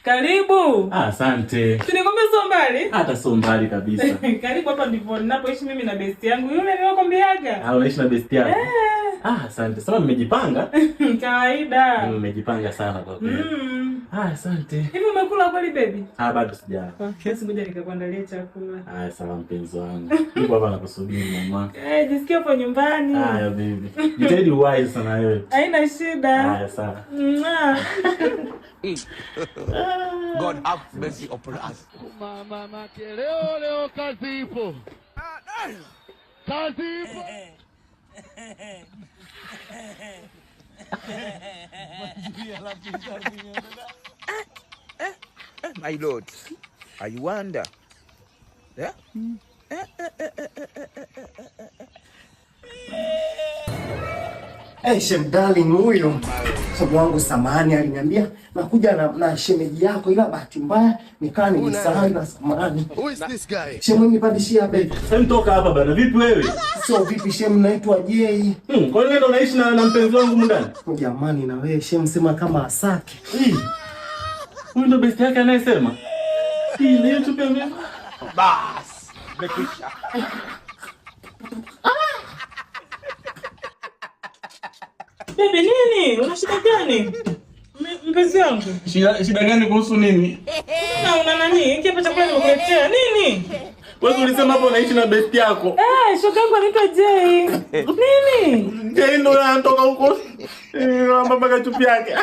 Karibu. Asante. Sinikwambia sio mbali? Hata sio mbali kabisa. Karibu hapa ndipo ninapoishi mimi na best yangu. Yule niliyokuambiaga. Unaishi na best yako? Asante. Sasa mmejipanga? Kawaida. Mmejipanga sana kwa kweli. Asante. Hivi umekula kweli baby? Bado sijala. Basi ngoja nikakuandalia chakula. Sawa mpenzi wangu. Niko hapa nakusubiri mama. Jisikia hapo nyumbani. Baby. Jitahidi uwahi sana wewe. Haina shida. Sawa. God have mercy upon us. Mama leo kazi ipo. Kazi ipo. My Lord, I wonder. Yeah? Shem darling, huyo sababu wangu samani aliniambia nakuja na shemeji yako, ila bahati mbaya nikaa nilisahau na samani. Who is this guy? Shem, nipandishia baby. Shem, toka hapa bana. Vipi wewe? Sio vipi Shem, naitwa Jay. Kwa nini ndo unaishi na mpenzi wangu mundani? Jamani na wewe Shem, sema kama Asake. Huyu ndo best yake anayesema. Leo tu pia Bas. Mekwisha. Baby nini? Una shida gani? Mpenzi wangu. Shida gani kuhusu nini? Una nani? Hiki hapa chakula nimekuletea. Nini? Wewe ulisema hapo unaishi na best yako. Shoga yangu anaitwa Jay. Nini? Jay ndo anatoka huko. Mama kachupi yake.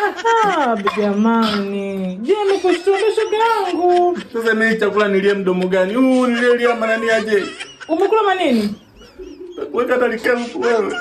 Bibi amani. Jay amekushtua shoga yangu. Sasa mimi chakula nilie mdomo gani? Nilie manani aje? Umekula manini? Weka talikani wewe.